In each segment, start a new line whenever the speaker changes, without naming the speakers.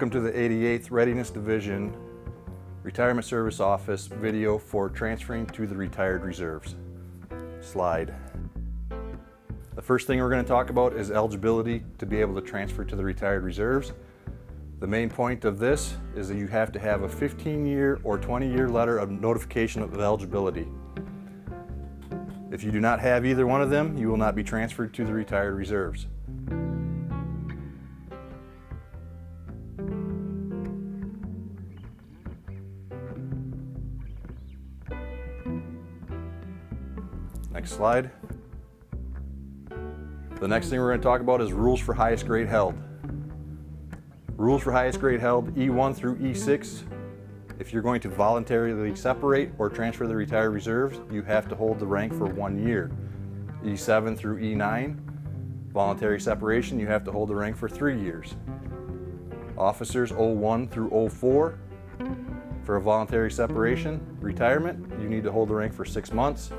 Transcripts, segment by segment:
Welcome to the 88th Readiness Division Retirement Service Office video for transferring to the retired reserves. Slide. The first thing we're going to talk about is eligibility to be able to transfer to the retired reserves. The main point of this is that you have to have a 15-year or 20-year letter of notification of eligibility. If you do not have either one of them, you will not be transferred to the retired reserves. Next slide. The next thing we're going to talk about is rules for highest grade held. Rules for highest grade held E1 through E6. If you're going to voluntarily separate or transfer the retired reserves, you have to hold the rank for 1 year. E7 through E9, voluntary separation, you have to hold the rank for 3 years. Officers 01 through 04, for a voluntary separation, retirement, you need to hold the rank for 6 months.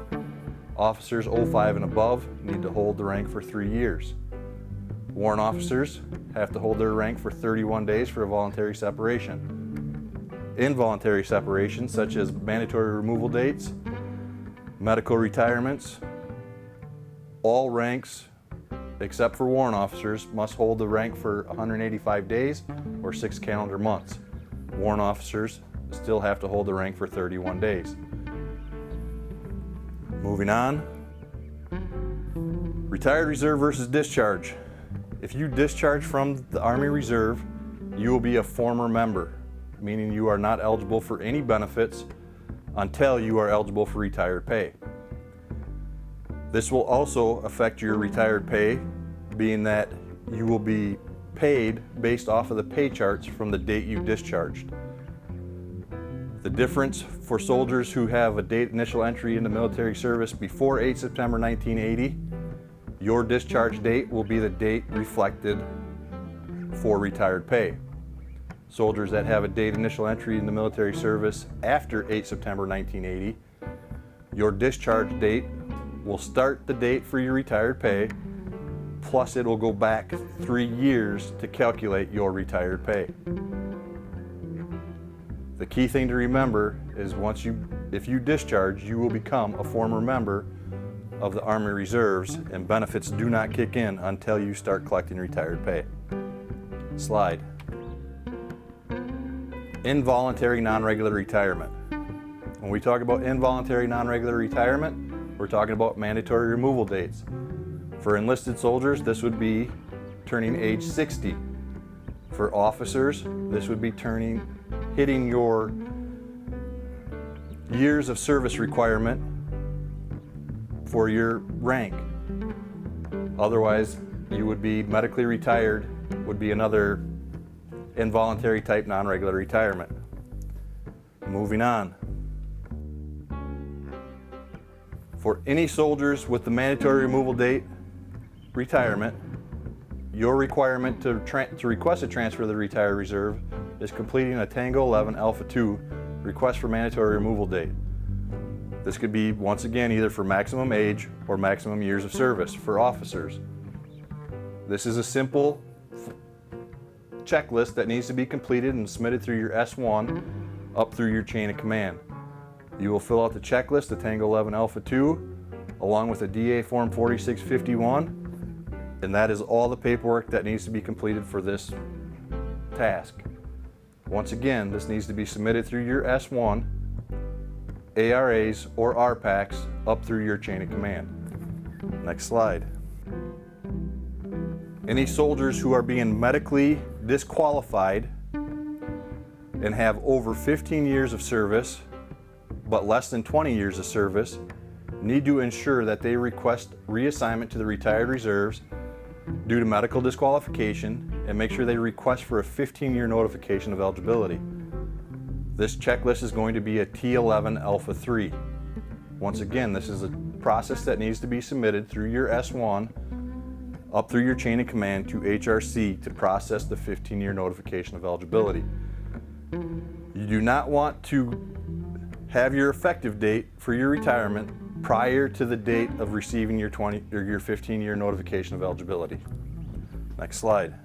Officers 05 and above need to hold the rank for 3 years. Warrant officers have to hold their rank for 31 days for a voluntary separation. Involuntary separations, such as mandatory removal dates, medical retirements, all ranks except for warrant officers must hold the rank for 185 days or 6 calendar months. Warrant officers still have to hold the rank for 31 days. Moving on. Retired reserve versus discharge. If you discharge from the Army Reserve, you will be a former member, meaning you are not eligible for any benefits until you are eligible for retired pay. This will also affect your retired pay, being that you will be paid based off of the pay charts from the date you discharged. The difference for soldiers who have a date initial entry into military service before 8 September 1980, your discharge date will be the date reflected for retired pay. Soldiers that have a date initial entry into military service after 8 September 1980, your discharge date will start the date for your retired pay, plus it will go back 3 years to calculate your retired pay. The key thing to remember is if you discharge, you will become a former member of the Army Reserves, and benefits do not kick in until you start collecting retired pay. Slide. Involuntary non-regular retirement. When we talk about involuntary non-regular retirement, we're talking about mandatory removal dates. For enlisted soldiers, this would be turning age 60. For officers, this would be hitting your years of service requirement for your rank. Otherwise, you would be medically retired, would be another involuntary type non-regular retirement. Moving on. For any soldiers with the mandatory removal date retirement, your requirement to request a transfer to the retired reserve is completing a Tango 11 Alpha 2 request for mandatory removal date. This could be, once again, either for maximum age or maximum years of service for officers. This is a simple checklist that needs to be completed and submitted through your S1 up through your chain of command. You will fill out the checklist, the Tango 11 Alpha 2, along with a DA Form 4651, and that is all the paperwork that needs to be completed for this task. Once again, this needs to be submitted through your S1, ARAs, or RPACs up through your chain of command. Next slide. Any soldiers who are being medically disqualified and have over 15 years of service, but less than 20 years of service, need to ensure that they request reassignment to the retired reserves due to medical disqualification, and make sure they request for a 15-year notification of eligibility. This checklist is going to be a T11 Alpha 3. Once again, this is a process that needs to be submitted through your S1 up through your chain of command to HRC to process the 15-year notification of eligibility. You do not want to have your effective date for your retirement prior to the date of receiving your 15-year notification of eligibility. Next slide.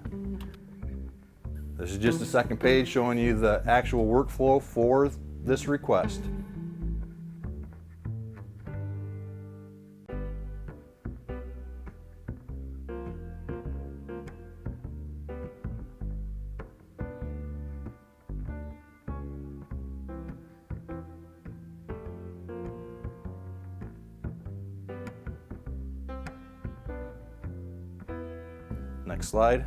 This is just the second page showing you the actual workflow for this request. Next slide.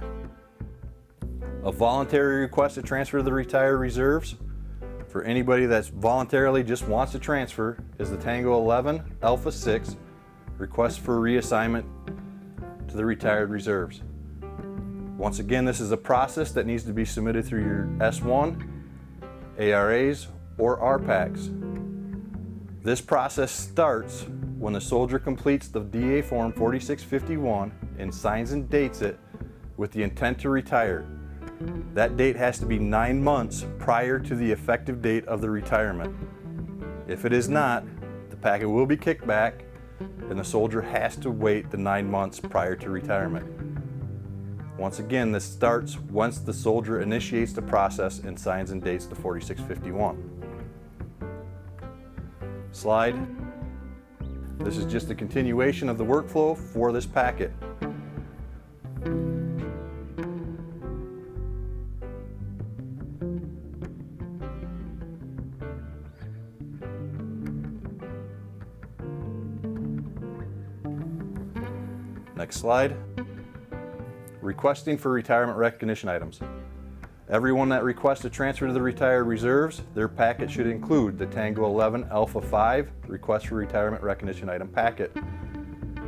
A voluntary request to transfer to the retired reserves for anybody that's voluntarily just wants to transfer is the Tango 11 Alpha 6 request for reassignment to the retired reserves. Once again, this is a process that needs to be submitted through your S1, ARAs, or RPACs. This process starts when the soldier completes the DA Form 4651 and signs and dates it with the intent to retire. That date has to be 9 months prior to the effective date of the retirement. If it is not, the packet will be kicked back and the soldier has to wait the 9 months prior to retirement. Once again, this starts once the soldier initiates the process and signs and dates the 4651. Slide. This is just a continuation of the workflow for this packet. Next slide. Requesting for retirement recognition items. Everyone that requests a transfer to the retired reserves, their packet should include the Tango 11 Alpha 5 request for retirement recognition item packet.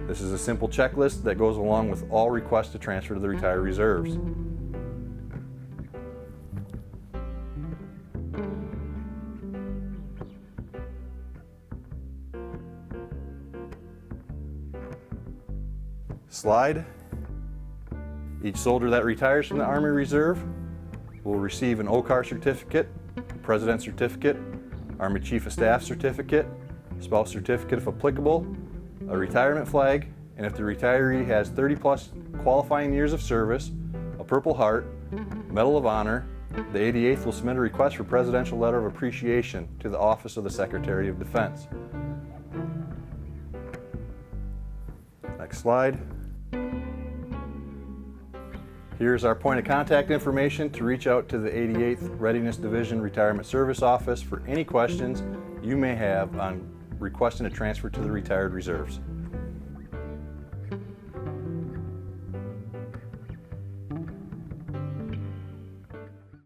This is a simple checklist that goes along with all requests to transfer to the retired reserves. Slide. Each soldier that retires from the Army Reserve will receive an OCAR certificate, President's certificate, Army Chief of Staff certificate, spouse certificate if applicable, a retirement flag, and if the retiree has 30 plus qualifying years of service, a Purple Heart, Medal of Honor, the 88th will submit a request for Presidential Letter of Appreciation to the Office of the Secretary of Defense. Next slide. Here's our point of contact information to reach out to the 88th Readiness Division Retirement Service Office for any questions you may have on requesting a transfer to the retired reserves.